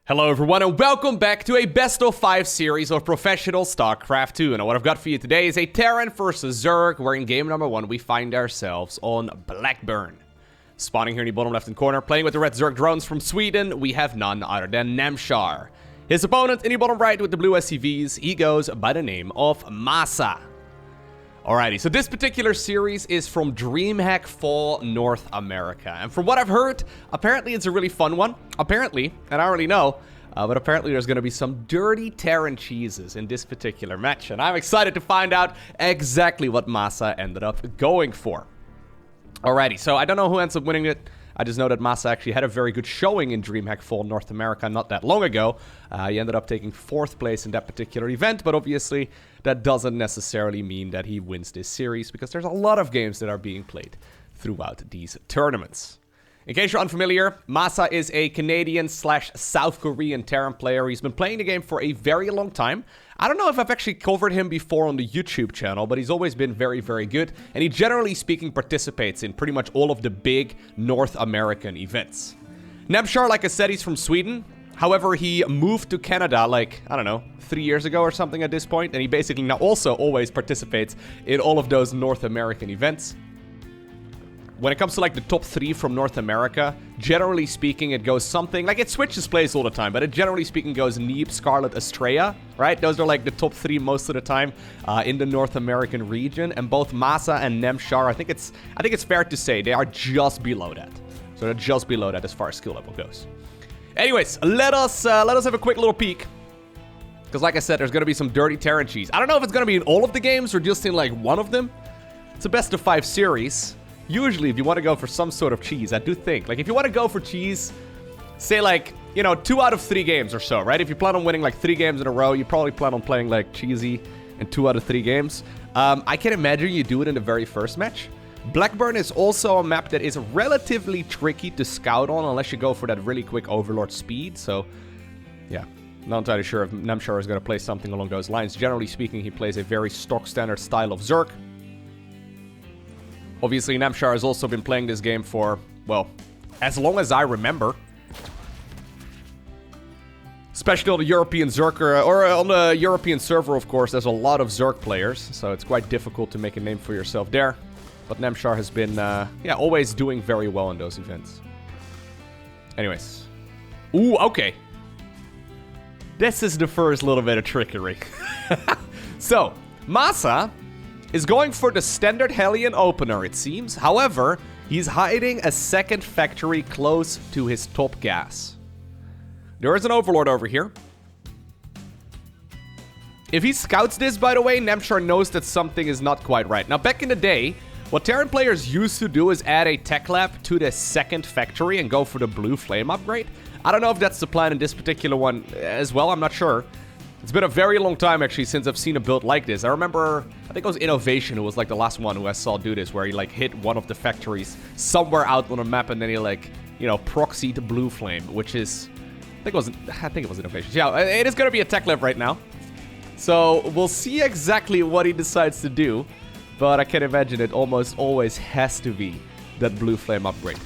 Hello everyone and welcome back to a best of 5 series of professional StarCraft 2. And what I've got for you today is a Terran versus Zerg, where in game number 1 we find ourselves on Blackburn. Spawning here in the bottom left hand corner, playing with the red Zerg drones from Sweden, we have none other than Namshar. His opponent in the bottom right with the blue SCVs, he goes by the name of MaSa. Alrighty, so this particular series is from DreamHack Fall North America. And from what I've heard, apparently it's a really fun one. Apparently, and I already know, but apparently there's going to be some dirty Terran cheeses in this particular match. And I'm excited to find out exactly what MaSa ended up going for. Alrighty, so I don't know who ends up winning it. I just know that MaSa actually had a very good showing in DreamHack Fall North America not that long ago. He ended up taking 4th place in that particular event, but obviously that doesn't necessarily mean that he wins this series, because there's a lot of games that are being played throughout these tournaments. In case you're unfamiliar, MaSa is a Canadian/South Korean Terran player. He's been playing the game for a very long time. I don't know if I've actually covered him before on the YouTube channel, but he's always been very, very good. And he, generally speaking, participates in pretty much all of the big North American events. Namshar, like I said, he's from Sweden. However, he moved to Canada, like, I don't know, 3 years ago or something at this point. And he basically now also always participates in all of those North American events. When it comes to like the top 3 from North America, generally speaking, it goes something like, it switches plays all the time, but it generally speaking goes Neeb, Scarlet, Estrella, right? Those are like the top 3 most of the time in the North American region. And both MaSa and Namshar, I think it's fair to say they are just below that. So they're just below that as far as skill level goes. Anyways, let us have a quick little peek. Because like I said, there's going to be some dirty Terran cheese. I don't know if it's going to be in all of the games or just in like one of them. It's a best of 5 series. Usually, if you want to go for some sort of cheese, I do think, like, if you want to go for cheese, say, like, you know, 2 out of 3 games or so, right? If you plan on winning, like, 3 games in a row, you probably plan on playing, like, cheesy in 2 out of 3 games. I can imagine you do it in the very first match. Blackburn is also a map that is relatively tricky to scout on, unless you go for that really quick Overlord speed, so, yeah. Not entirely sure if Namshar is going to play something along those lines. Generally speaking, he plays a very stock standard style of Zerg. Obviously, Namshar has also been playing this game for, well, as long as I remember. Especially on the European Zerg, or on the European server, of course, there's a lot of Zerg players, so it's quite difficult to make a name for yourself there. But Namshar has been, yeah, always doing very well in those events. Anyways. Ooh, okay. This is the first little bit of trickery. So, MaSa is going for the standard Hellion opener, it seems. However, he's hiding a second factory close to his top gas. There is an Overlord over here. If he scouts this, by the way, Namshar knows that something is not quite right. Now, back in the day, what Terran players used to do is add a tech lab to the second factory and go for the blue flame upgrade. I don't know if that's the plan in this particular one as well, I'm not sure. It's been a very long time, actually, since I've seen a build like this. I remember, I think it was Innovation who was, like, the last one who I saw do this, where he, like, hit one of the factories somewhere out on a map, and then he, like, you know, proxied Blue Flame, which is, I think it was Innovation. Yeah, it is going to be a tech lab right now. So, we'll see exactly what he decides to do, but I can imagine it almost always has to be that Blue Flame upgrade.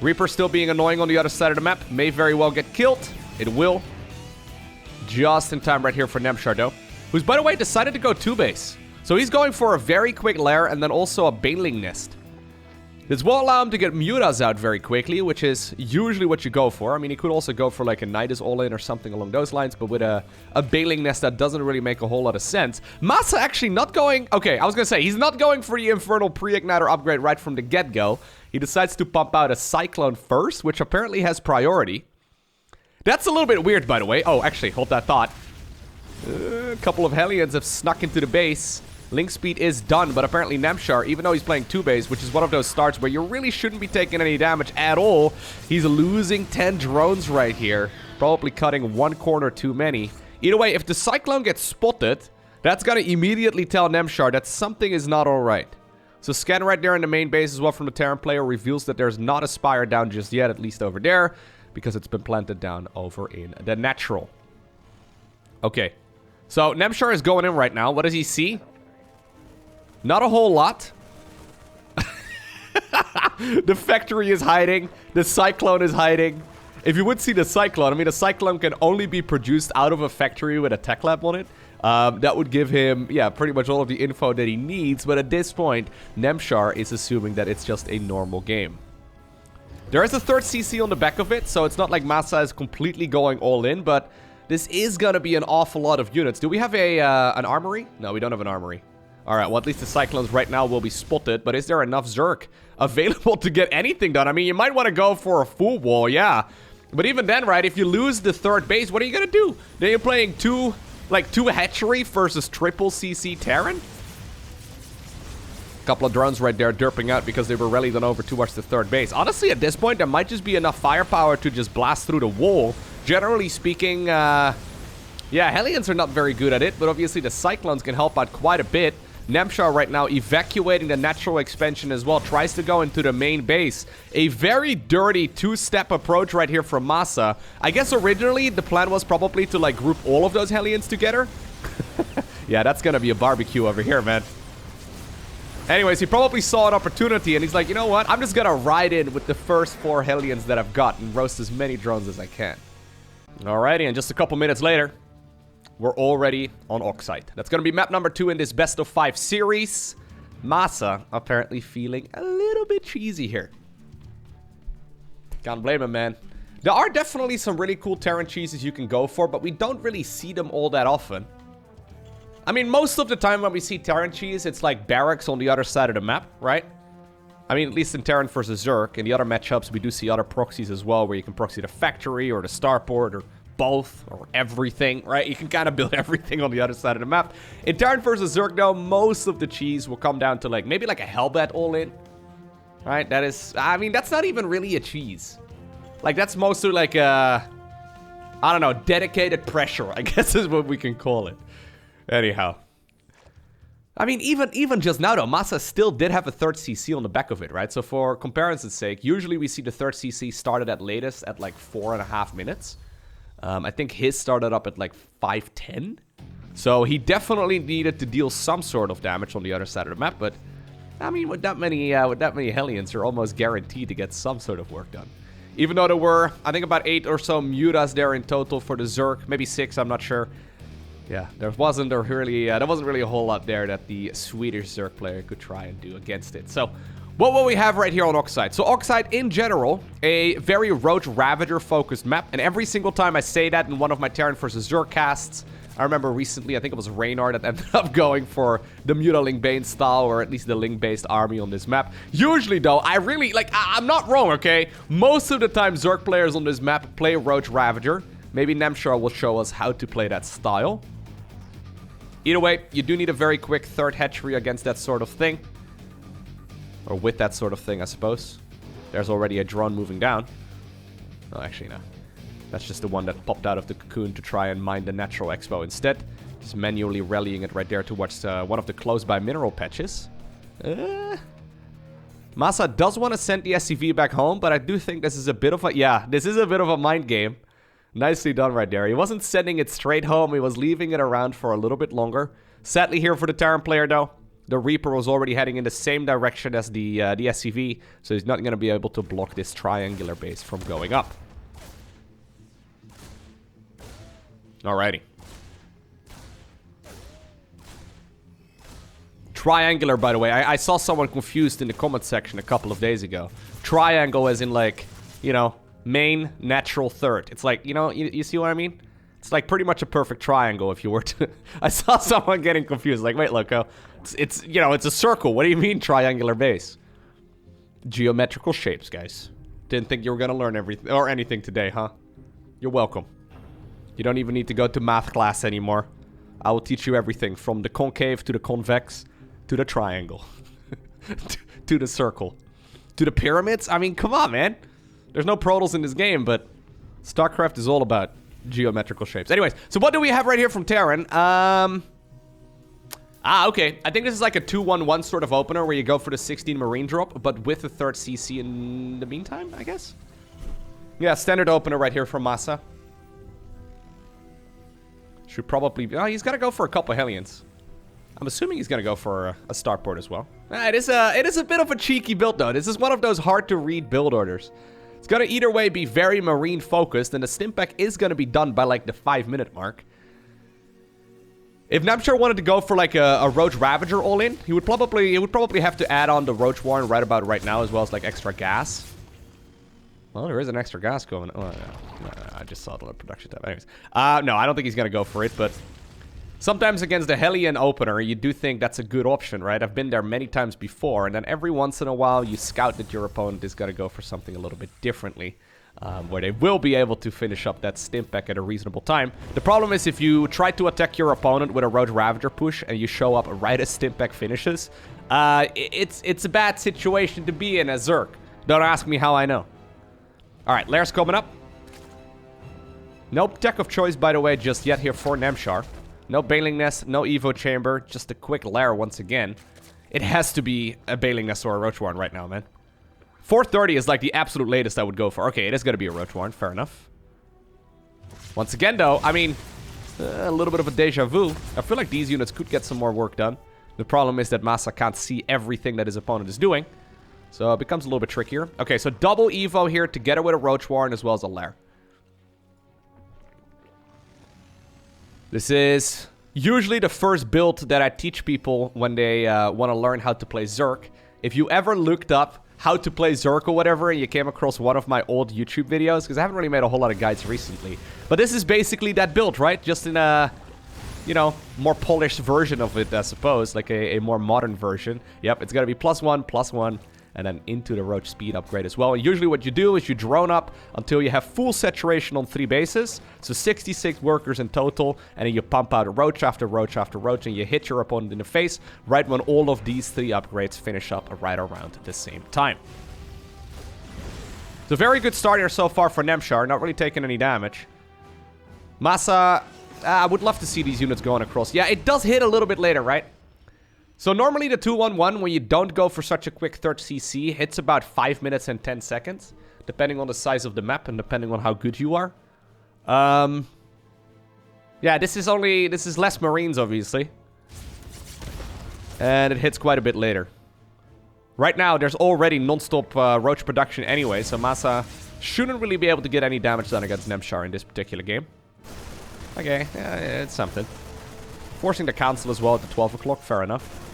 Reaper still being annoying on the other side of the map, may very well get killed. It will. Just in time right here for Namshar, though, who's, by the way, decided to go 2-base. So he's going for a very quick lair and then also a Baneling Nest. This will allow him to get Mutas out very quickly, which is usually what you go for. I mean, he could also go for like a Nidus all-in or something along those lines, but with a Baneling Nest, that doesn't really make a whole lot of sense. MaSa actually not going... Okay, I was going to say, he's not going for the Infernal Pre-Igniter upgrade right from the get-go. He decides to pump out a Cyclone first, which apparently has priority. That's a little bit weird, by the way. Oh, actually, hold that thought. A couple of Hellions have snuck into the base. Link speed is done, but apparently Namshar, even though he's playing 2-base, which is one of those starts where you really shouldn't be taking any damage at all, he's losing 10 drones right here. Probably cutting one corner too many. Either way, if the Cyclone gets spotted, that's gonna immediately tell Namshar that something is not alright. So scan right there in the main base as well from the Terran player reveals that there's not a Spire down just yet, at least over there, because it's been planted down over in the natural. Okay. So, Namshar is going in right now. What does he see? Not a whole lot. The factory is hiding. The Cyclone is hiding. if you would see the Cyclone, I mean, the Cyclone can only be produced out of a factory with a tech lab on it. That would give him, yeah, pretty much all of the info that he needs. But at this point, Namshar is assuming that it's just a normal game. There is a third CC on the back of it, so it's not like MaSa is completely going all in, but this is going to be an awful lot of units. Do we have an armory? No, we don't have an armory. Alright, well, at least the Cyclones right now will be spotted, but is there enough Zerg available to get anything done? I mean, you might want to go for a full wall, yeah. But even then, right, if you lose the third base, what are you going to do? Then you're playing two hatchery versus triple CC Terran? Couple of drones right there derping out because they were rallied on over towards the third base. Honestly, at this point, there might just be enough firepower to just blast through the wall. Generally speaking, yeah, Hellions are not very good at it, but obviously the Cyclones can help out quite a bit. Namshar right now evacuating the natural expansion as well. Tries to go into the main base. A very dirty two-step approach right here from MaSa. I guess originally the plan was probably to like group all of those Hellions together. Yeah, that's gonna be a barbecue over here, man. Anyways, he probably saw an opportunity and he's like, you know what? I'm just gonna ride in with the first 4 Hellions that I've got and roast as many drones as I can. Alrighty, and just a couple minutes later, we're already on Oxide. That's gonna be map number 2 in this best of 5 series. MaSa apparently feeling a little bit cheesy here. Can't blame him, man. There are definitely some really cool Terran cheeses you can go for, but we don't really see them all that often. I mean, most of the time when we see Terran cheese, it's like barracks on the other side of the map, right? I mean, at least in Terran versus Zerg. In the other matchups, we do see other proxies as well, where you can proxy the factory or the starport or both or everything, right? You can kind of build everything on the other side of the map. In Terran versus Zerg, though, most of the cheese will come down to like maybe like a Hellbat all-in, right? That is, I mean, that's not even really a cheese. Like, that's mostly like a, I don't know, dedicated pressure, I guess is what we can call it. Anyhow. I mean, even just now, though, MaSa still did have a third CC on the back of it, right? So for comparison's sake, usually we see the third CC started at latest at like 4.5 minutes. I think his started up at like 5:10. So he definitely needed to deal some sort of damage on the other side of the map, but I mean, with that many Hellions, you're almost guaranteed to get some sort of work done. Even though there were, I think, about 8 or so mutas there in total for the Zerg, maybe 6, I'm not sure. Yeah, there wasn't really a whole lot there that the Swedish Zerg player could try and do against it. So, what will we have right here on Oxide? So, Oxide, in general, a very Roach Ravager-focused map. And every single time I say that in one of my Terran vs. Zerg casts, I remember recently, I think it was Raynar that ended up going for the Muta Ling-Bane style, or at least the Ling-based army on this map. Usually, though, I really, like, I'm not wrong, okay? Most of the time, Zerg players on this map play Roach Ravager. Maybe Namshar will show us how to play that style. Either way, you do need a very quick third hatchery against that sort of thing. Or with that sort of thing, I suppose. There's already a drone moving down. Oh, actually, no. That's just the one that popped out of the cocoon to try and mine the natural expo instead. Just manually rallying it right there towards one of the close-by mineral patches. MaSa does want to send the SCV back home, but I do think this is a bit of a... Yeah, this is a bit of a mind game. Nicely done right there. He wasn't sending it straight home. He was leaving it around for a little bit longer. Sadly here for the Terran player, though, the Reaper was already heading in the same direction as the SCV, so he's not going to be able to block this triangular base from going up. Alrighty. Triangular, by the way. I saw someone confused in the comment section a couple of days ago. Triangle as in, like, you know... main, natural, third. It's like, you know, you see what I mean? It's like pretty much a perfect triangle if you were to... I saw someone getting confused. Like, wait, Lowko. It's you know, it's a circle. What do you mean triangular base? Geometrical shapes, guys. Didn't think you were going to learn everything or anything today, huh? You're welcome. You don't even need to go to math class anymore. I will teach you everything from the concave to the convex to the triangle. to the circle. To the pyramids. I mean, come on, man. There's no Protoss in this game, but StarCraft is all about geometrical shapes. Anyways, so what do we have right here from Terran? Okay. I think this is like a 2-1-1 sort of opener where you go for the 16 Marine drop, but with the third CC in the meantime, I guess? Yeah, standard opener right here from MaSa. Should probably... Oh, he's got to go for a couple Hellions. I'm assuming he's going to go for a starport as well. It is a bit of a cheeky build, though. This is one of those hard-to-read build orders. It's going to either way be very marine focused, and the Stimpak is going to be done by like the 5-minute mark. If Namshar wanted to go for like a Roach Ravager all-in, he would probably have to add on the Roach Warren right now, as well as like extra gas. Well, there is an extra gas going. Oh, no, I just saw the production tab. Anyways, no, I don't think he's gonna go for it. But sometimes against the Hellion opener, you do think that's a good option, right? I've been there many times before, and then every once in a while, you scout that your opponent is gonna go for something a little bit differently. Where they will be able to finish up that Stimpak at a reasonable time. The problem is if you try to attack your opponent with a Roach Ravager push and you show up right as Stimpak finishes, it's a bad situation to be in as Zerg. Don't ask me how I know. Alright, Lair's coming up. No tech of choice, by the way, just yet here for Namshar. No Bailing Nest, no Evo Chamber, just a quick Lair once again. It has to be a Bailing Nest or a Roach Warren right now, man. 430 is like the absolute latest I would go for. Okay, it is going to be a Roach Warren. Fair enough. Once again, though, I mean, a little bit of a deja vu. I feel like these units could get some more work done. The problem is that MaSa can't see everything that his opponent is doing. So it becomes a little bit trickier. Okay, so double Evo here together with a Roach Warren as well as a Lair. This is usually the first build that I teach people when they want to learn how to play Zerg. If you ever looked up how to play Zerg or whatever, and you came across one of my old YouTube videos, because I haven't really made a whole lot of guides recently. But this is basically that build, right? Just in a, you know, more polished version of it, I suppose. Like a more modern version. Yep, it's going to be +1, and then into the Roach speed upgrade as well. And usually what you do is you drone up until you have full saturation on 3 bases. So 66 workers in total. And then you pump out a Roach after Roach after Roach. And you hit your opponent in the face right when all of these 3 upgrades finish up right around the same time. So very good start here so far for Namshar. Not really taking any damage. MaSa, I would love to see these units going across. Yeah, it does hit a little bit later, right? So normally the 2-1-1, when you don't go for such a quick third CC, hits about 5 minutes and 10 seconds. Depending on the size of the map and depending on how good you are. Yeah, this is less Marines, obviously. And it hits quite a bit later. Right now, there's already non-stop Roach production anyway, so MaSa shouldn't really be able to get any damage done against Namshar in this particular game. Okay, yeah, it's something. Forcing the council as well at the 12 o'clock, fair enough.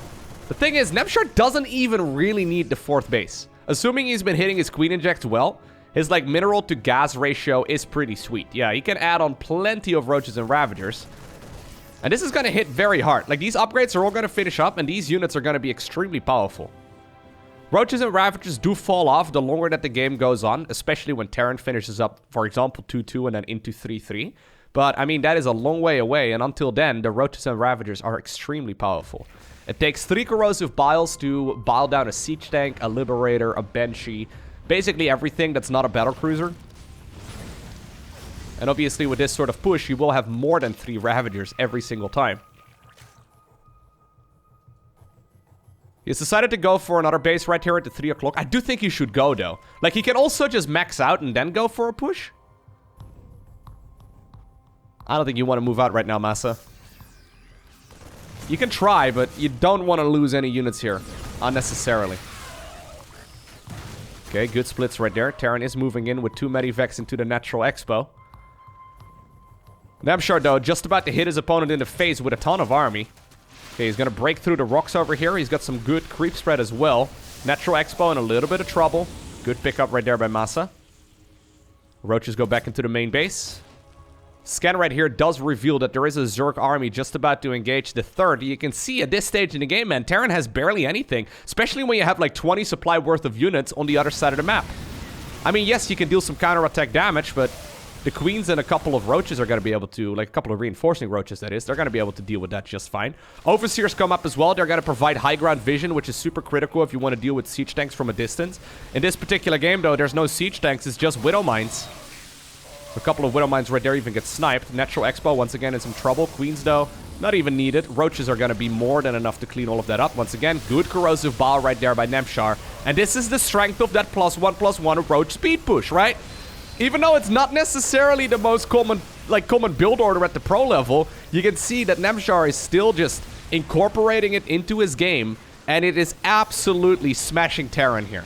The thing is, Namshar doesn't even really need the 4th base. Assuming he's been hitting his Queen Injects well, his like mineral to gas ratio is pretty sweet. Yeah, he can add on plenty of Roaches and Ravagers. And this is going to hit very hard. Like, these upgrades are all going to finish up, and these units are going to be extremely powerful. Roaches and Ravagers do fall off the longer that the game goes on, especially when Terran finishes up, for example, 2-2 and then into 3-3. But, I mean, that is a long way away, and until then, the Roaches and Ravagers are extremely powerful. It takes 3 Corrosive Biles to bile down a Siege Tank, a Liberator, a Banshee, basically everything that's not a Battlecruiser. And obviously, with this sort of push, you will have more than 3 Ravagers every single time. He's decided to go for another base right here at the 3 o'clock. I do think he should go, though. Like, he can also just max out and then go for a push. I don't think you want to move out right now, MaSa. You can try, but you don't want to lose any units here unnecessarily. Okay, good splits right there. Terran is moving in with 2 Medivacs into the Natural Expo. Namshar, though, just about to hit his opponent in the face with a ton of army. Okay, he's going to break through the rocks over here. He's got some good creep spread as well. Natural Expo in a little bit of trouble. Good pickup right there by MaSa. Roaches go back into the main base. Scan right here does reveal that there is a Zerg army just about to engage the 3rd. You can see at this stage in the game, man, Terran has barely anything. Especially when you have like 20 supply worth of units on the other side of the map. I mean, yes, you can deal some counterattack damage, but the Queens and a couple of Roaches are going to be able to, like a couple of reinforcing Roaches, that is, they're going to be able to deal with that just fine. Overseers come up as well. They're going to provide high ground vision, which is super critical if you want to deal with Siege Tanks from a distance. In this particular game, though, there's no Siege Tanks. It's just Widow Mines. A couple of Widow Mines right there even get sniped. Natural Expo, once again, in some trouble. Queens, though, not even needed. Roaches are going to be more than enough to clean all of that up. Once again, good Corrosive Bile right there by Namshar. And this is the strength of that +1/+1 Roach speed push, right? Even though it's not necessarily the most common build order at the pro level, you can see that Namshar is still just incorporating it into his game, and it is absolutely smashing Terran here.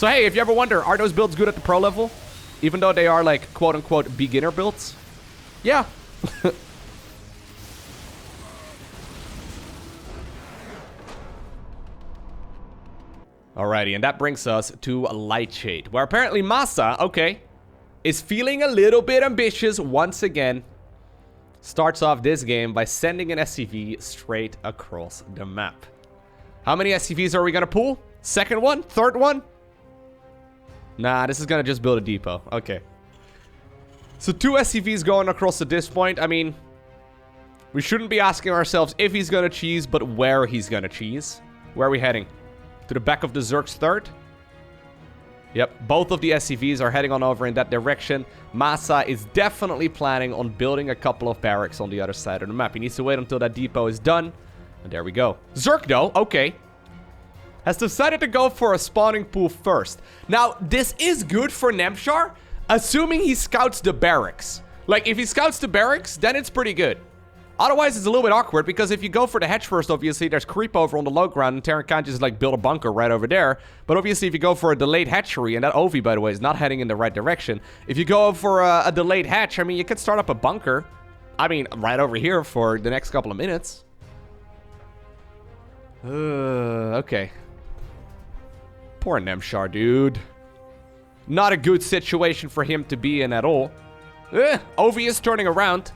So hey, if you ever wonder, are those builds good at the pro level? Even though they are like quote-unquote beginner builds? Yeah. Alrighty, and that brings us to Lightshade, where apparently MaSa, okay, is feeling a little bit ambitious once again. Starts off this game by sending an SCV straight across the map. How many SCVs are we gonna pull? Second one? Third one? Nah, this is gonna just build a depot. Okay. So 2 SCVs going across at this point. I mean, we shouldn't be asking ourselves if he's gonna cheese, but where he's gonna cheese. Where are we heading? To the back of the Zerg's third? Yep, both of the SCVs are heading on over in that direction. MaSa is definitely planning on building a couple of barracks on the other side of the map. He needs to wait until that depot is done. And there we go. Zerg, though, okay, has decided to go for a spawning pool first. Now, this is good for Namshar, assuming he scouts the barracks. Like, if he scouts the barracks, then it's pretty good. Otherwise, it's a little bit awkward, because if you go for the hedge first, obviously, there's creep over on the low ground, and Terran can't just, like, build a bunker right over there. But obviously, if you go for a delayed hatchery, and that OV, by the way, is not heading in the right direction. If you go for a delayed hatch, I mean, you could start up a bunker. I mean, right over here for the next couple of minutes. Okay. Poor Namshar, dude. Not a good situation for him to be in at all. OV is turning around.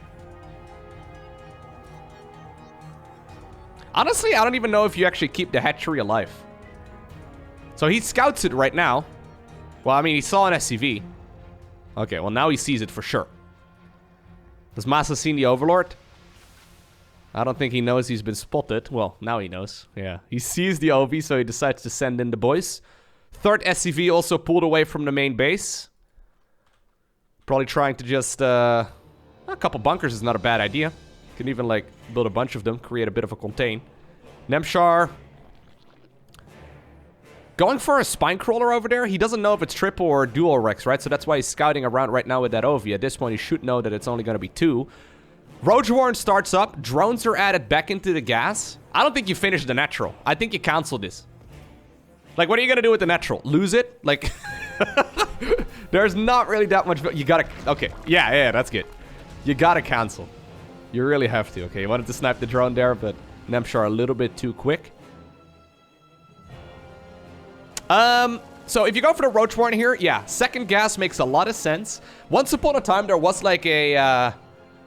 Honestly, I don't even know if you actually keep the hatchery alive. So he scouts it right now. Well, I mean, he saw an SCV. Okay, well, now he sees it for sure. Does MaSa see the Overlord? I don't think he knows he's been spotted. Well, now he knows. Yeah, he sees the OV, so he decides to send in the boys. Third SCV also pulled away from the main base. Probably trying to just... a couple bunkers is not a bad idea. Can even, like, build a bunch of them, create a bit of a contain. Namshar going for a spine crawler over there. He doesn't know if it's triple or dual Rex, right? So that's why he's scouting around right now with that OV. At this point, he should know that it's only going to be 2. Roach Warren starts up. Drones are added back into the gas. I don't think you finished the natural. I think you cancel this. Like, what are you going to do with the natural? Lose it? Like, there's not really that much... You gotta... Okay. Yeah, that's good. You gotta cancel. You really have to. Okay, you wanted to snipe the drone there, but Namshar a little bit too quick. So if you go for the Roach Warren here, yeah, second gas makes a lot of sense. Once upon a time, there was like an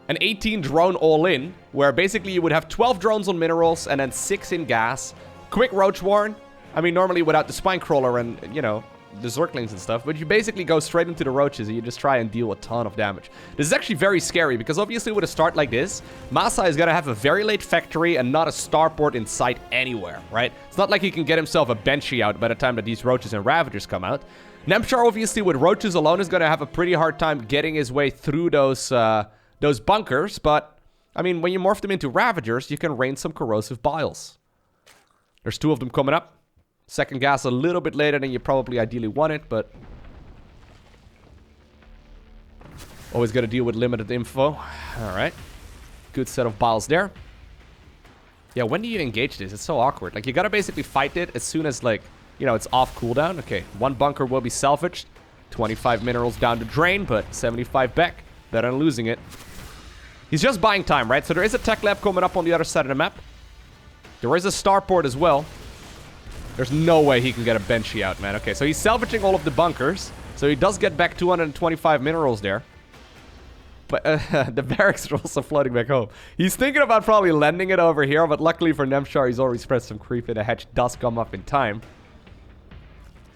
18 drone all-in, where basically you would have 12 drones on minerals and then 6 in gas. Quick Roach Warren. I mean, normally without the spine crawler and, you know, the Zerglings and stuff, but you basically go straight into the roaches and you just try and deal a ton of damage. This is actually very scary, because obviously with a start like this, MaSa is going to have a very late factory and not a starport in sight anywhere, right? It's not like he can get himself a benchy out by the time that these roaches and ravagers come out. Namshar, obviously, with roaches alone, is going to have a pretty hard time getting his way through those bunkers, but, I mean, when you morph them into ravagers, you can rain some corrosive biles. There's 2 of them coming up. Second gas a little bit later than you probably ideally want it, but... Always got to deal with limited info. Alright. Good set of biles there. Yeah, when do you engage this? It's so awkward. Like, you got to basically fight it as soon as, like, you know, it's off cooldown. Okay, 1 bunker will be salvaged. 25 minerals down the drain, but 75 back. Better than losing it. He's just buying time, right? So there is a tech lab coming up on the other side of the map. There is a starport as well. There's no way he can get a benchy out, man. Okay, so he's salvaging all of the bunkers. So he does get back 225 minerals there. But the barracks are also floating back home. He's thinking about probably lending it over here, but luckily for Namshar, he's already spread some creep and the hatch does come up in time.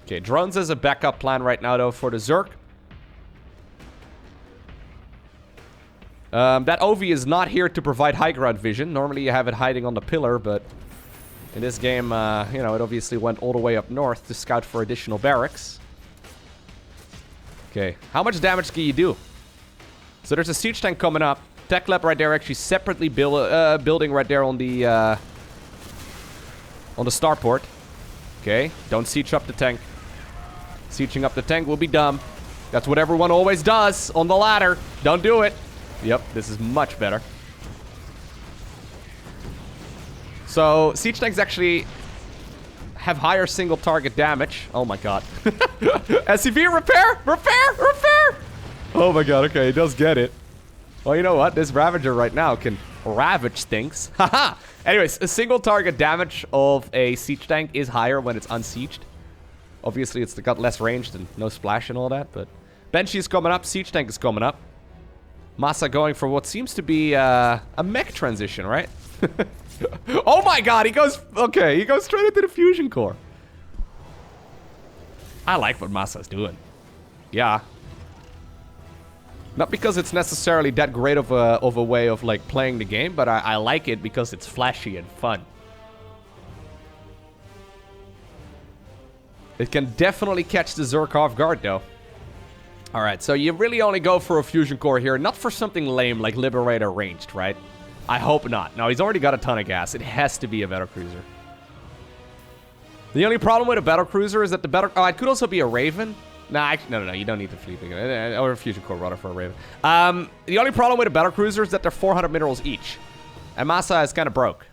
Okay, drones as a backup plan right now, though, for the Zerg. That OV is not here to provide high ground vision. Normally you have it hiding on the pillar, but... in this game, you know, it obviously went all the way up north to scout for additional barracks. Okay, how much damage can you do? So there's a siege tank coming up. Tech lab right there, actually separately building right there on the starport. Okay, don't siege up the tank. Sieging up the tank will be dumb. That's what everyone always does on the ladder. Don't do it. Yep, this is much better. So, siege tanks actually have higher single target damage. Oh my god. SCV, repair! Repair! Repair! Oh my god, okay, he does get it. Well, you know what? This Ravager right now can ravage things. Haha! Anyways, a single target damage of a siege tank is higher when it's unsieged. Obviously, it's got less range and no splash and all that, but... Banshee is coming up, siege tank is coming up. MaSa going for what seems to be a mech transition, right? Oh my god, he goes... Okay, he goes straight into the fusion core. I like what MaSa's doing. Yeah. Not because it's necessarily that great of a way of, like, playing the game, but I like it because it's flashy and fun. It can definitely catch the Zerg off guard, though. Alright, so you really only go for a fusion core here, not for something lame like Liberator ranged, right? I hope not. No, he's already got a ton of gas. It has to be a battlecruiser. The only problem with a battlecruiser is that the battle... Oh, it could also be a Raven. Nah, no, you don't need the fleet again. Or a fusion core rather for a Raven. The only problem with a battlecruiser is that they're 400 minerals each. And MaSa is kind of broke.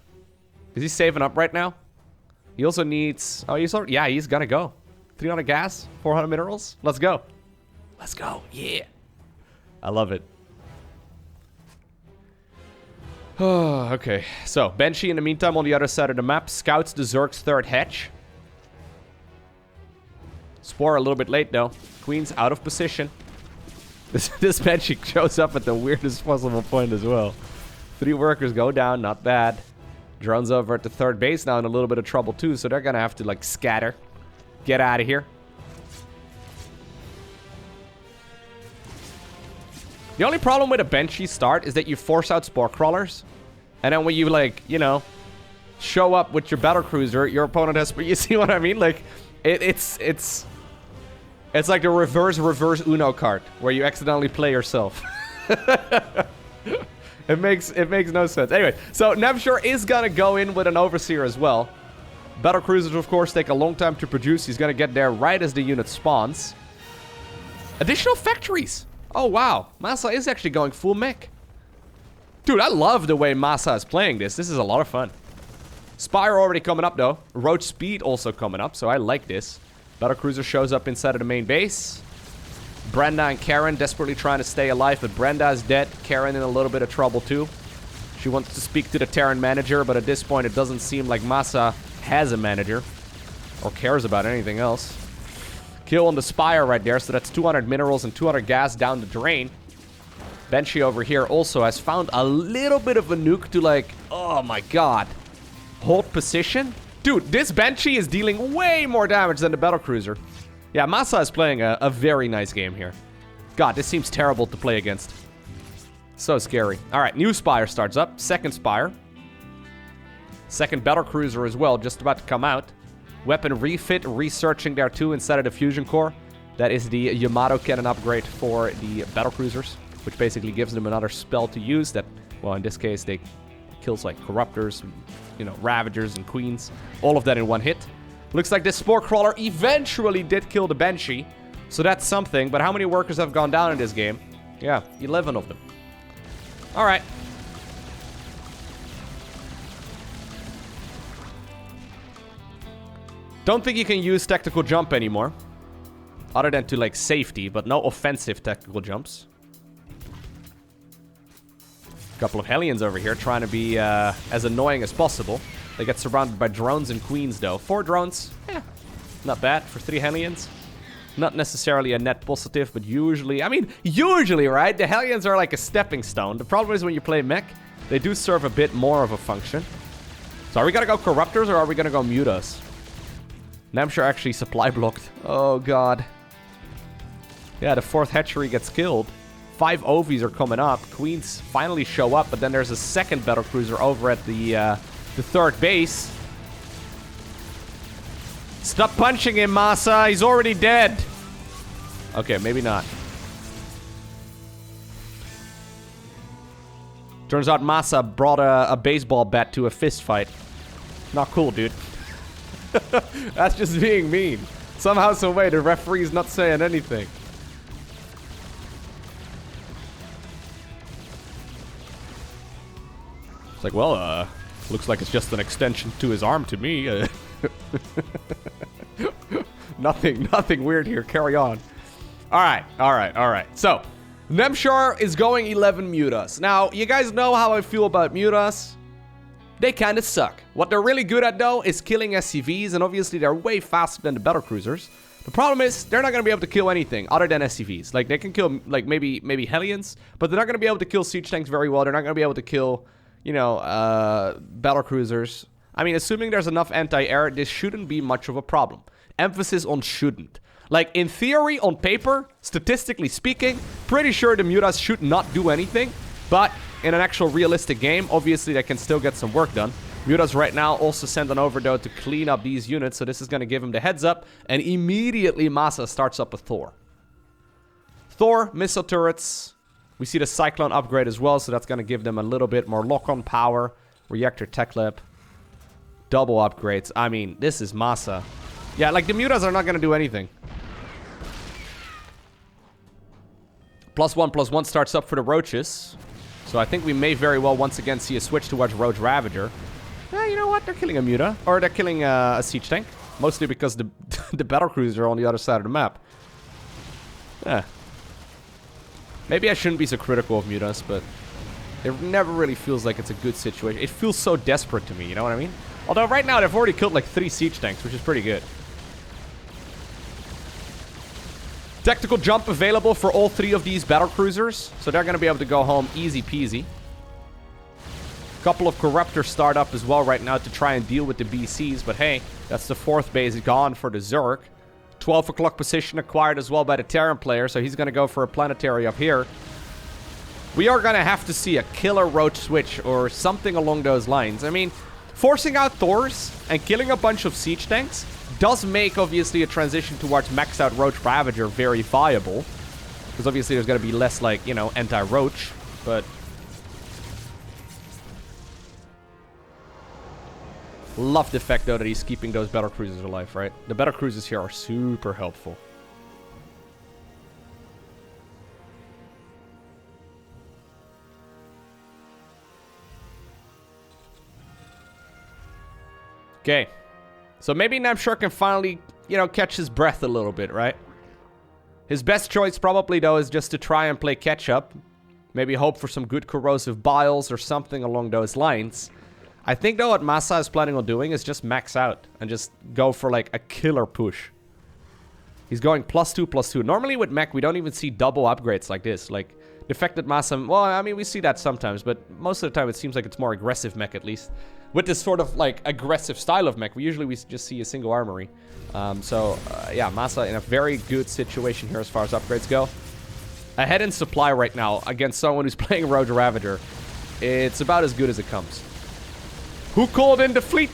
Is he saving up right now? He also needs... Oh, he's already... Yeah, he's gonna go. 300 gas, 400 minerals. Let's go. Let's go. Yeah. I love it. Okay. So, Banshee in the meantime on the other side of the map scouts the Zerg's third hatch. Spore a little bit late though. Queen's out of position. This Banshee shows up at the weirdest possible point as well. 3 workers go down, not bad. Drones over at the third base now in a little bit of trouble too, so they're gonna have to like scatter. Get out of here. The only problem with a Banshee start is that you force out Spore Crawlers. And then when you, like, you know, show up with your battlecruiser, your opponent has... You see what I mean? Like, it's like the reverse Uno card, where you accidentally play yourself. It makes no sense. Anyway, so Namshar is gonna go in with an Overseer as well. Battlecruisers, of course, take a long time to produce. He's gonna get there right as the unit spawns. Additional factories. Oh, wow. MaSa is actually going full mech. Dude, I love the way MaSa is playing this. This is a lot of fun. Spire already coming up, though. Roach Speed also coming up, so I like this. Battlecruiser shows up inside of the main base. Brenda and Karen desperately trying to stay alive, but Brenda is dead. Karen in a little bit of trouble, too. She wants to speak to the Terran manager, but at this point, it doesn't seem like MaSa has a manager or cares about anything else. Kill on the Spire right there, so that's 200 minerals and 200 gas down the drain. Banshee over here also has found a little bit of a nuke to like, oh my god, hold position. Dude, this Banshee is dealing way more damage than the battlecruiser. Yeah, MaSa is playing a very nice game here. God, this seems terrible to play against. So scary. All right, new Spire starts up. Second Spire. Second battlecruiser as well, just about to come out. Weapon refit, researching there too inside of the fusion core. That is the Yamato cannon upgrade for the battlecruisers, which basically gives them another spell to use that, well, in this case, they kills like corruptors, you know, ravagers and queens. All of that in one hit. Looks like this Spore Crawler eventually did kill the Banshee, so that's something. But how many workers have gone down in this game? Yeah, 11 of them. All right. Don't think you can use tactical jump anymore. Other than to, like, safety, but no offensive tactical jumps. Couple of Hellions over here trying to be as annoying as possible. They get surrounded by drones and queens, though. 4 drones, not bad for 3 Hellions. Not necessarily a net positive, but usually... I mean, usually, right? The Hellions are like a stepping stone. The problem is when you play mech, they do serve a bit more of a function. So are we gonna go Corruptors or are we gonna go Mutas? Namshar actually supply blocked. Oh, God. Yeah, the 4th hatchery gets killed. 5 Ovies are coming up. Queens finally show up, but then there's a second battlecruiser over at the 3rd base. Stop punching him, MaSa. He's already dead. Okay, maybe not. Turns out MaSa brought a baseball bat to a fist fight. Not cool, dude. That's just being mean. Somehow, some way, the referee's not saying anything. It's like, well, looks like it's just an extension to his arm to me. Nothing weird here. Carry on. All right. So, Namshar is going 11 mutas. Now, you guys know how I feel about mutas. They kind of suck. What they're really good at, though, is killing SCVs, and obviously they're way faster than the battlecruisers. The problem is, they're not going to be able to kill anything other than SCVs. Like, they can kill, like, maybe Hellions, but they're not going to be able to kill siege tanks very well. They're not going to be able to kill, you know, battlecruisers. I mean, assuming there's enough anti-air, this shouldn't be much of a problem. Emphasis on shouldn't. Like, in theory, on paper, statistically speaking, pretty sure the mutas should not do anything. But in an actual realistic game, obviously they can still get some work done. Mutas right now also sent an overdose to clean up these units, so this is going to give him the heads up. And immediately MaSa starts up a Thor. Thor, missile turrets. We see the Cyclone upgrade as well, so that's going to give them a little bit more lock-on power. Reactor tech lab. Double upgrades. I mean, this is MaSa. Yeah, like the mutas are not going to do anything. +1/+1 starts up for the roaches. So I think we may very well once again see a switch towards Roach Ravager. You know what? They're killing a muta. Or they're killing a siege tank. Mostly because the battlecruisers are on the other side of the map. Yeah. Maybe I shouldn't be so critical of mutas, but it never really feels like it's a good situation. It feels so desperate to me, you know what I mean? Although right now they've already killed like 3 siege tanks, which is pretty good. Tactical jump available for all 3 of these battlecruisers, so they're going to be able to go home easy peasy. Couple of Corruptors start up as well right now to try and deal with the BCs, but hey, that's the 4th base gone for the Zerg. 12 o'clock position acquired as well by the Terran player, so he's going to go for a planetary up here. We are going to have to see a killer Roach switch or something along those lines. I mean, forcing out Thors and killing a bunch of siege tanks does make, obviously, a transition towards maxed out Roach Ravager very viable. Because obviously there's going to be less, like, you know, anti-Roach. But love the fact, though, that he's keeping those battlecruisers alive, right? The battlecruisers here are super helpful. Okay. So maybe Namshar can finally, you know, catch his breath a little bit, right? His best choice probably, though, is just to try and play catch-up. Maybe hope for some good corrosive biles or something along those lines. I think, though, what MaSa is planning on doing is just max out and just go for, like, a killer push. He's going +2/+2. Normally with mech, we don't even see double upgrades like this. Like, the fact that MaSa... Well, I mean, we see that sometimes, but most of the time it seems like it's more aggressive mech, at least. With this sort of, like, aggressive style of mech, we just see a single armory. Yeah, MaSa in a very good situation here as far as upgrades go. Ahead in supply right now against someone who's playing Roach Ravager. It's about as good as it comes. Who called in the fleet?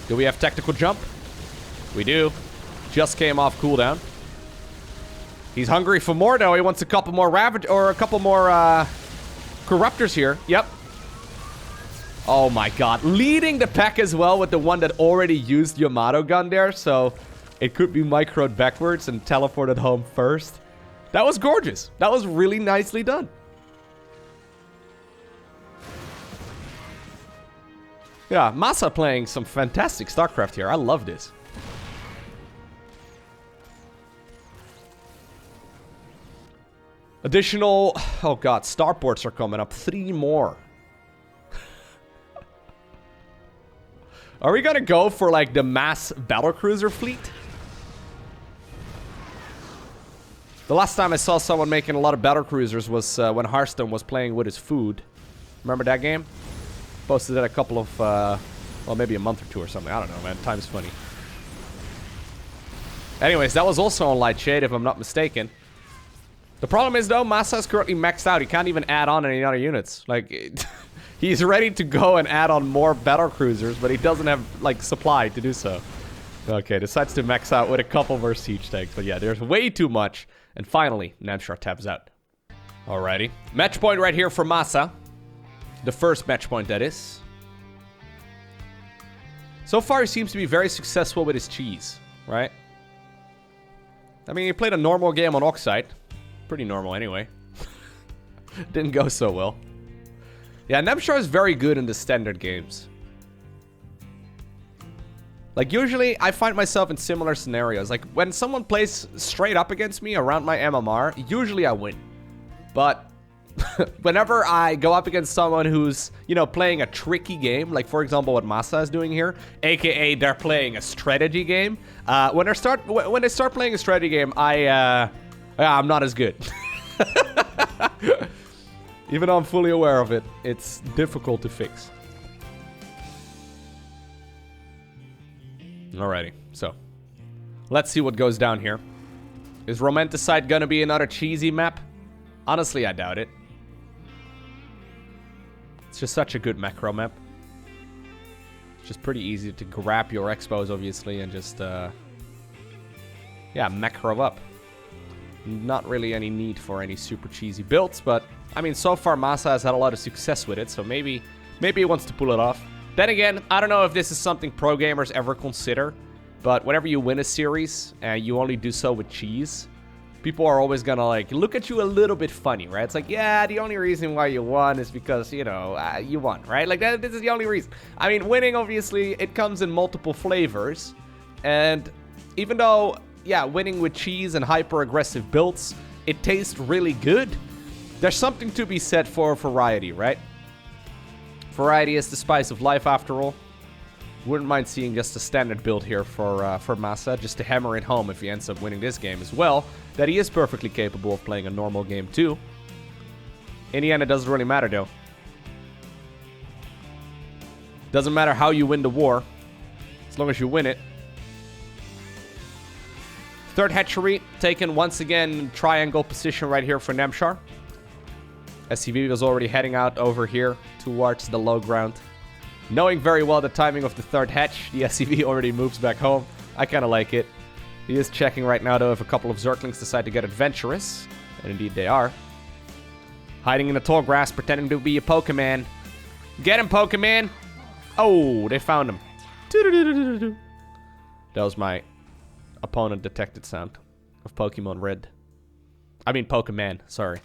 Do we have tactical jump? We do. Just came off cooldown. He's hungry for more, though. He wants a couple more Ravage or a couple more Corruptors here. Yep. Oh my god. Leading the pack as well with the one that already used Yamato gun there. So it could be microed backwards and teleported home first. That was gorgeous. That was really nicely done. Yeah, MaSa playing some fantastic StarCraft here. I love this. Additional... Oh god, starports are coming up. 3 more. Are we gonna go for, like, the mass battlecruiser fleet? The last time I saw someone making a lot of battlecruisers was when Hearthstone was playing with his food. Remember that game? Posted it a couple of... well, maybe a month or 2 or something. I don't know, man. Time's funny. Anyways, that was also on Lightshade, if I'm not mistaken. The problem is, though, MaSa is currently maxed out. He can't even add on any other units. Like, he's ready to go and add on more battlecruisers, but he doesn't have, like, supply to do so. Okay, decides to max out with a couple more siege tanks. But yeah, there's way too much. And finally, Namshar taps out. Alrighty. Match point right here for MaSa. The first match point, that is. So far, he seems to be very successful with his cheese, right? I mean, he played a normal game on Oxide. Pretty normal, anyway. Didn't go so well. Yeah, Namshar is very good in the standard games. Like, usually, I find myself in similar scenarios. Like, when someone plays straight up against me around my MMR, usually I win. But whenever I go up against someone who's, you know, playing a tricky game, like, for example, what MaSa is doing here, aka they're playing a strategy game, when they start playing a strategy game, I'm not as good. Even though I'm fully aware of it, it's difficult to fix. Alrighty, so let's see what goes down here. Is Romanticide gonna be another cheesy map? Honestly, I doubt it. It's just such a good macro map. It's just pretty easy to grab your expos, obviously, and just, yeah, macro up. Not really any need for any super cheesy builds, but, I mean, so far MaSa has had a lot of success with it, so maybe he wants to pull it off. Then again, I don't know if this is something pro gamers ever consider, but whenever you win a series and you only do so with cheese, people are always gonna, like, look at you a little bit funny, right? It's like, yeah, the only reason why you won is because, you know, you won, right? Like, this is the only reason. I mean, winning, obviously, it comes in multiple flavors, and even though, yeah, winning with cheese and hyper-aggressive builds, it tastes really good, there's something to be said for variety, right? Variety is the spice of life, after all. Wouldn't mind seeing just a standard build here for MaSa, just to hammer it home if he ends up winning this game as well, that he is perfectly capable of playing a normal game too. In the end, it doesn't really matter though. Doesn't matter how you win the war, as long as you win it. Third hatchery, taken once again in triangle position right here for Namshar. SCV was already heading out over here towards the low ground. Knowing very well the timing of the third hatch, the SCV already moves back home. I kind of like it. He is checking right now, though, if a couple of Zerglings decide to get adventurous. And indeed they are. Hiding in the tall grass, pretending to be a Pokemon. Get him, Pokemon! Oh, they found him. That was my opponent detected sound of Pokemon Red. I mean Pokemon, sorry.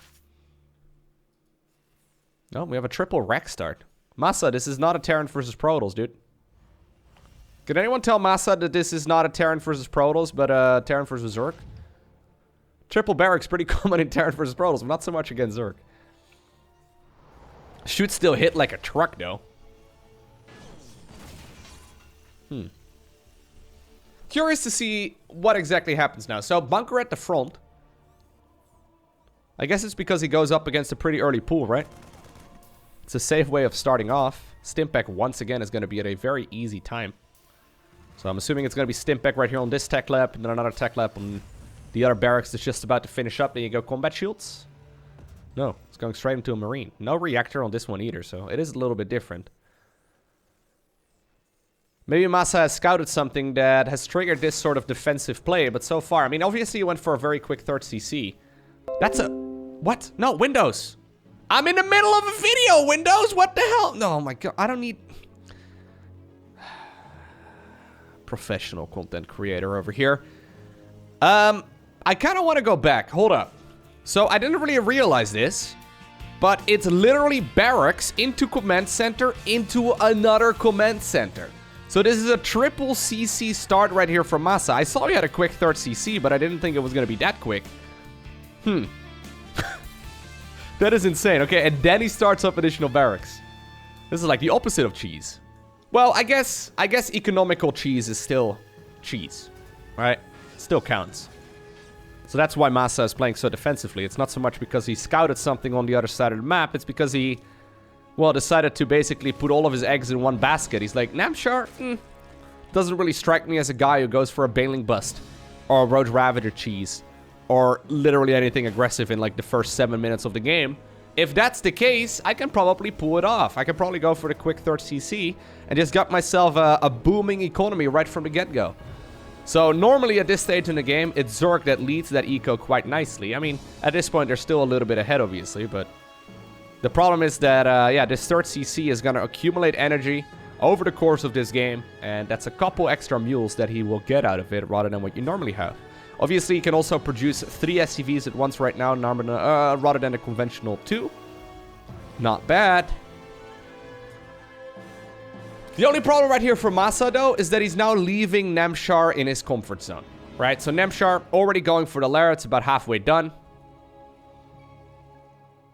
No, we have a triple rack start. MaSa, this is not a Terran versus Protoss, dude. Can anyone tell MaSa that this is not a Terran versus Protoss, but a Terran versus Zerg? Triple barracks pretty common in Terran versus Protoss, but not so much against Zerg. Should still hit like a truck, though. Curious to see what exactly happens now. So, bunker at the front. I guess it's because he goes up against a pretty early pool, right? It's a safe way of starting off. Stimpack once again is going to be at a very easy time. So I'm assuming it's going to be Stimpack right here on this tech lab, and then another tech lab on the other barracks that's just about to finish up. Then you go combat shields. No, it's going straight into a marine. No reactor on this one either, so it is a little bit different. Maybe MaSa has scouted something that has triggered this sort of defensive play, but so far, I mean, obviously he went for a very quick third CC. That's a... What? No, Windows. I'm in the middle of a video, Windows! What the hell? No, oh my god, I don't need... Professional content creator over here. I kind of want to go back. Hold up. So, I didn't really realize this, but it's literally barracks into command center into another command center. So, this is a triple CC start right here from MaSa. I saw he had a quick third CC, but I didn't think it was going to be that quick. That is insane. Okay, and then he starts up additional barracks. This is like the opposite of cheese. Well, I guess economical cheese is still cheese, right? Still counts. So that's why MaSa is playing so defensively. It's not so much because he scouted something on the other side of the map. It's because he, well, decided to basically put all of his eggs in one basket. He's like, Namshar, doesn't really strike me as a guy who goes for a Bailing Bust or a Road Ravager cheese, or literally anything aggressive in like the first 7 minutes of the game. If that's the case, I can probably pull it off. I can probably go for the quick third CC and just got myself a booming economy right from the get-go. So normally at this stage in the game, it's Zerg that leads that eco quite nicely. I mean, at this point, they're still a little bit ahead, obviously, but the problem is that, yeah, this third CC is going to accumulate energy over the course of this game, and that's a couple extra mules that he will get out of it rather than what you normally have. Obviously, you can also produce 3 SCVs at once right now, rather than the conventional 2. Not bad. The only problem right here for MaSa, though, is that he's now leaving Namshar in his comfort zone. Right, so Namshar already going for the lair. It's about halfway done.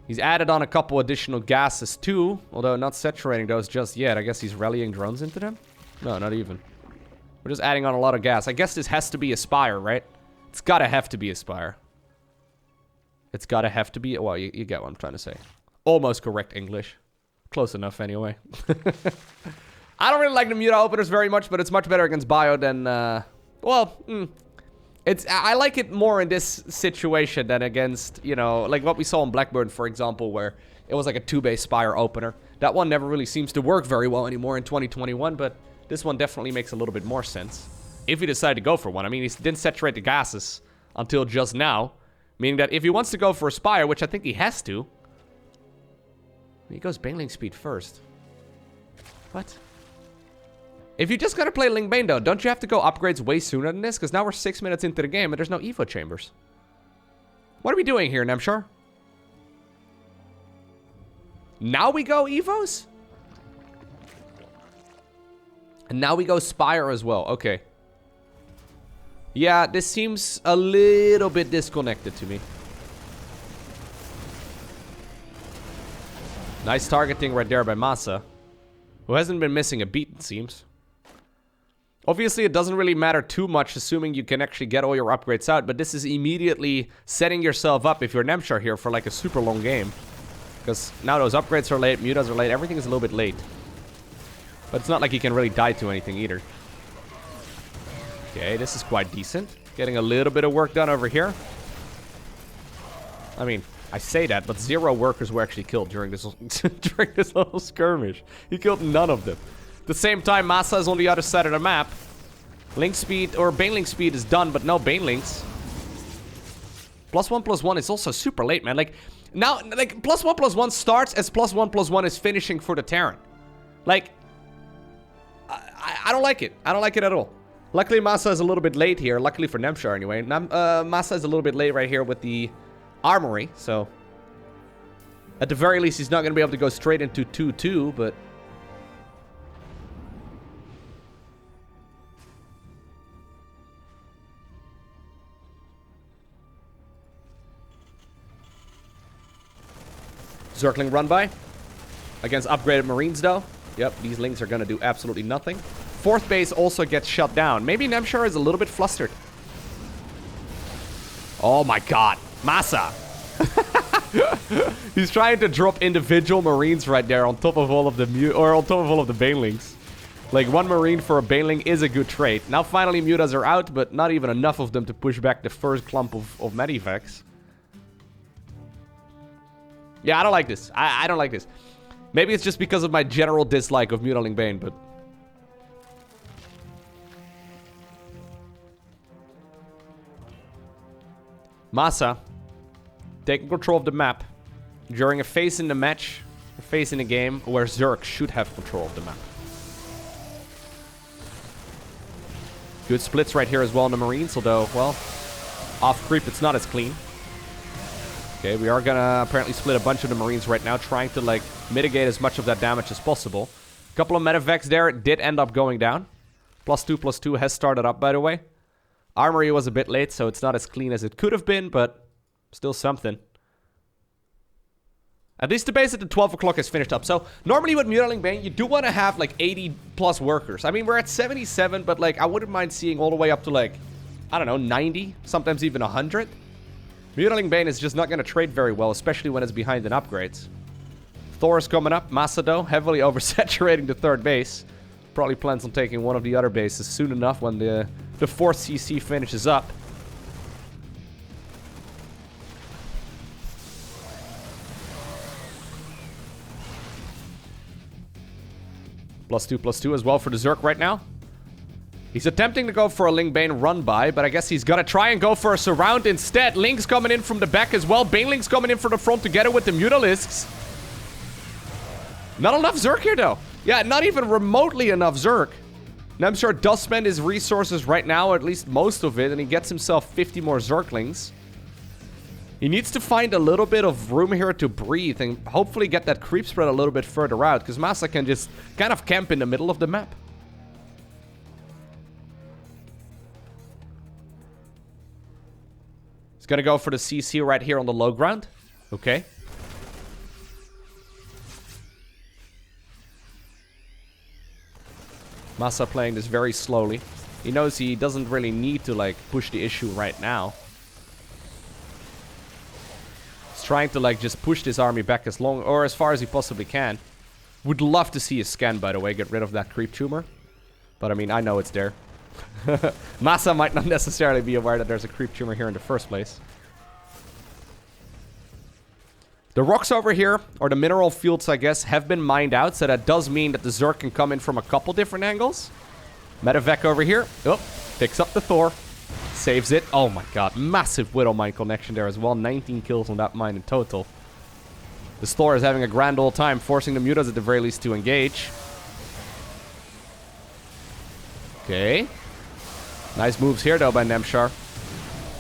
He's added on a couple additional gases, too. Although not saturating those just yet. I guess he's rallying drones into them? No, not even. We're just adding on a lot of gas. I guess this has to be a spire, right? It's gotta have to be a spire. It's gotta have to be... Well, you get what I'm trying to say. Almost correct English. Close enough, anyway. I don't really like the Muta openers very much, but it's much better against Bio than... I like it more in this situation than against, you know, like what we saw in Blackburn, for example, where it was like a 2-base Spire opener. That one never really seems to work very well anymore in 2021, but this one definitely makes a little bit more sense. If he decided to go for one. I mean, he didn't saturate the gases until just now. Meaning that if he wants to go for a Spire, which I think he has to... He goes Baneling speed first. What? If you just gotta play Ling Bane, though, don't you have to go upgrades way sooner than this? Because now we're 6 minutes into the game and there's no Evo chambers. What are we doing here, Namshar? Now we go Evos? And now we go Spire as well. Okay. Yeah, this seems a little bit disconnected to me. Nice targeting right there by MaSa, who hasn't been missing a beat, it seems. Obviously, it doesn't really matter too much, assuming you can actually get all your upgrades out, but this is immediately setting yourself up, if you're Namshar here, for like a super long game. Because now those upgrades are late, mutas are late, everything is a little bit late. But it's not like he can really die to anything either. Okay, this is quite decent. Getting a little bit of work done over here. I mean, I say that, but 0 workers were actually killed during this during this little skirmish. He killed none of them. At the same time, MaSa is on the other side of the map. Link speed, or Baneling speed is done, but no Banelings. +1/+1 is also super late, man. Like, now, like, +1/+1 starts as +1/+1 is finishing for the Terran. Like, I don't like it. I don't like it at all. Luckily, MaSa is a little bit late here. Luckily for Namshar, anyway. MaSa is a little bit late right here with the armory, so... At the very least, he's not going to be able to go straight into 2-2, but... Zergling run by. Against upgraded Marines, though. Yep, these Lings are going to do absolutely nothing. 4th base also gets shut down. Maybe Namshar is a little bit flustered. Oh my god. MaSa. He's trying to drop individual Marines right there on top of all of the Banelings. Like, 1 Marine for a Baneling is a good trait. Now finally mutas are out, but not even enough of them to push back the first clump of Medivacs. Yeah, I don't like this. I don't like this. Maybe it's just because of my general dislike of Mutaling Bane, but... MaSa taking control of the map during a phase in the match, a phase in the game where Zerg should have control of the map. Good splits right here as well in the Marines, although, well, off creep it's not as clean. Okay, we are gonna apparently split a bunch of the Marines right now, trying to, like, mitigate as much of that damage as possible. A couple of Medivacs there did end up going down. +2/+2 has started up, by the way. Armory was a bit late, so it's not as clean as it could have been, but still something. At least the base at the 12 o'clock is finished up. So, normally with Mutaling Bane, you do want to have, like, 80+ workers. I mean, we're at 77, but, like, I wouldn't mind seeing all the way up to, like, I don't know, 90, sometimes even 100. Mutaling Bane is just not going to trade very well, especially when it's behind in upgrades. Thor is coming up. MaSa, though, heavily oversaturating the 3rd base. Probably plans on taking one of the other bases soon enough when the 4th CC finishes up. +2/+2 as well for the Zerg right now. He's attempting to go for a Ling Bane run by, but I guess he's gonna try and go for a surround instead. Link's coming in from the back as well. Baneling's coming in from the front together with the Mutalisks. Not enough Zerg here, though. Yeah, not even remotely enough Zerg. Namshar does spend his resources right now, or at least most of it, and he gets himself 50 more Zerglings. He needs to find a little bit of room here to breathe and hopefully get that creep spread a little bit further out, because MaSa can just kind of camp in the middle of the map. He's gonna go for the CC right here on the low ground. Okay. MaSa playing this very slowly. He knows he doesn't really need to, like, push the issue right now. He's trying to, like, just push this army back as long or as far as he possibly can. Would love to see a scan, by the way, get rid of that creep tumor. But, I mean, I know it's there. MaSa might not necessarily be aware that there's a creep tumor here in the first place. The rocks over here, or the mineral fields, I guess, have been mined out. So that does mean that the Zerg can come in from a couple different angles. Medevac over here. Oh, picks up the Thor. Saves it. Oh my god, massive Widow Mine connection there as well. 19 kills on that mine in total. This Thor is having a grand old time, forcing the mutas at the very least to engage. Okay. Nice moves here, though, by Namshar.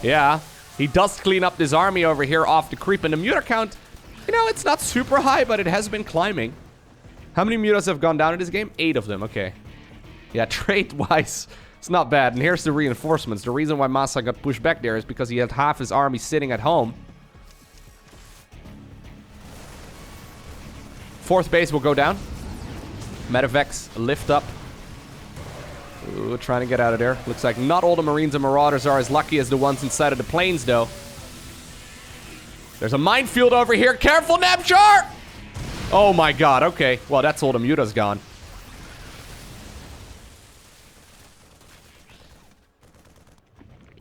Yeah, he does clean up this army over here off the creep. And the muta count, you know, it's not super high, but it has been climbing. How many mutas have gone down in this game? 8 of them, okay. Yeah, trait-wise, it's not bad. And here's the reinforcements. The reason why MaSa got pushed back there is because he had half his army sitting at home. 4th base will go down. Medevacs lift up. Ooh, trying to get out of there. Looks like not all the Marines and Marauders are as lucky as the ones inside of the planes, though. There's a minefield over here. Careful, Namshar! Oh my god, okay. Well, that's all the mutas gone.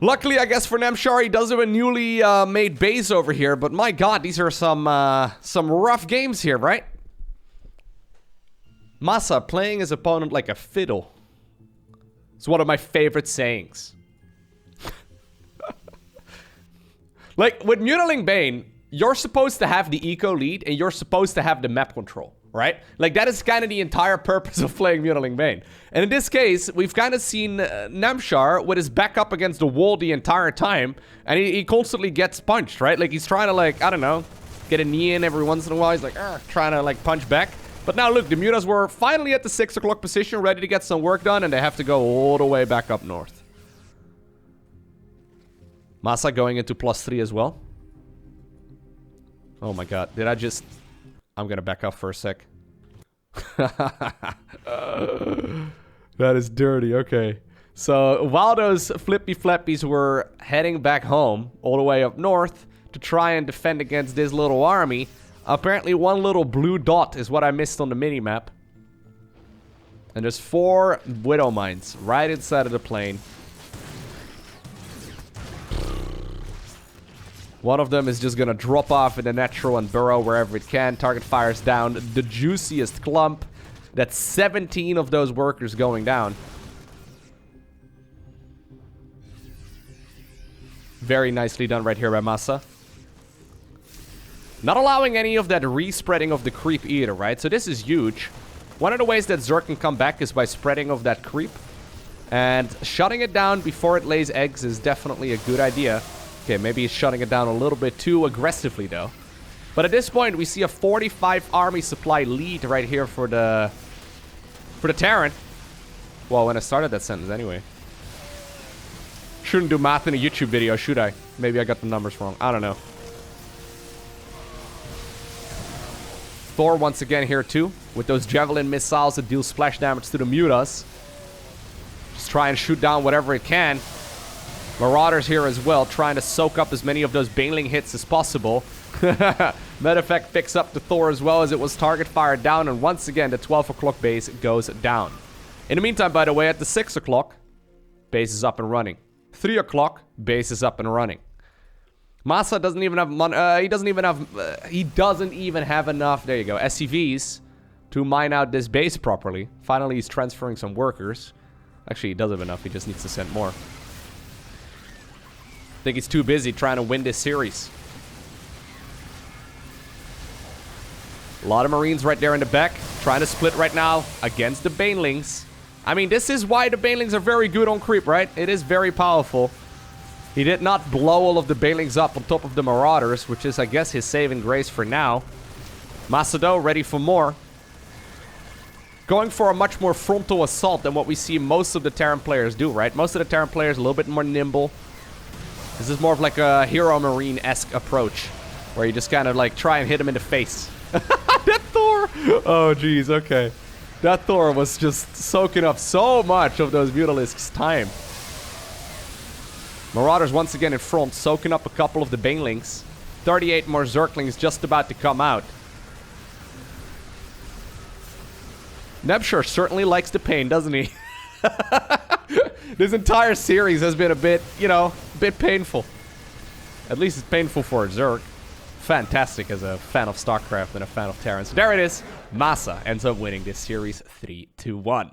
Luckily, I guess, for Namshar, he does have a newly made base over here. But my god, these are some rough games here, right? MaSa playing his opponent like a fiddle. It's one of my favorite sayings. Like, with Mutiling Bane, you're supposed to have the eco lead and you're supposed to have the map control, right? Like, that is kind of the entire purpose of playing Mutiling Bane. And in this case, we've kind of seen Namshar with his back up against the wall the entire time, and he constantly gets punched, right? Like, he's trying to, like, I don't know, get a knee in every once in a while. He's like, trying to, like, punch back. But now, look, the mutas were finally at the 6 o'clock position, ready to get some work done, and they have to go all the way back up north. MaSa going into +3 as well. Oh my god, did I just... I'm gonna back up for a sec. That is dirty, okay. So, while those flippy flappies were heading back home, all the way up north, to try and defend against this little army, apparently one little blue dot is what I missed on the minimap. And there's 4 Widow Mines right inside of the plane. One of them is just gonna drop off in the natural and burrow wherever it can. Target fires down the juiciest clump. That's 17 of those workers going down. Very nicely done right here by MaSa. Not allowing any of that respreading of the creep either, right? So this is huge. One of the ways that Zerg can come back is by spreading of that creep. And shutting it down before it lays eggs is definitely a good idea. Okay, maybe he's shutting it down a little bit too aggressively, though. But at this point, we see a 45 army supply lead right here for the Terran. Well, when I started that sentence, anyway. Shouldn't do math in a YouTube video, should I? Maybe I got the numbers wrong. I don't know. Thor once again here, too. With those Javelin missiles that deal splash damage to the mutas. Just try and shoot down whatever it can. Marauders here as well, trying to soak up as many of those Baneling hits as possible. Medevac picks up the Thor as well as it was target fired down, and once again the 12 o'clock base goes down. In the meantime, by the way, at the 6 o'clock, base is up and running. 3 o'clock, base is up and running. MaSa doesn't even have money. He doesn't even have enough. There you go, SCVs to mine out this base properly. Finally, he's transferring some workers. Actually, he does have enough. He just needs to send more. I think he's too busy trying to win this series. A lot of Marines right there in the back. Trying to split right now against the Banelings. I mean, this is why the Banelings are very good on creep, right? It is very powerful. He did not blow all of the Banelings up on top of the Marauders, which is, I guess, his saving grace for now. MaSa, though, ready for more. Going for a much more frontal assault than what we see most of the Terran players do, right? Most of the Terran players a little bit more nimble. This is more of like a Hero Marine-esque approach, where you just kind of like try and hit him in the face. That Thor! Oh, jeez, okay. That Thor was just soaking up so much of those Mutalisks' time. Marauders once again in front, soaking up a couple of the Banelings. 38 more Zerglings just about to come out. Namshar certainly likes the pain, doesn't he? This entire series has been a bit, you know, a bit painful. At least it's painful for a Zerg. Fantastic as a fan of StarCraft and a fan of Terran. So there it is. MaSa ends up winning this series 3-1.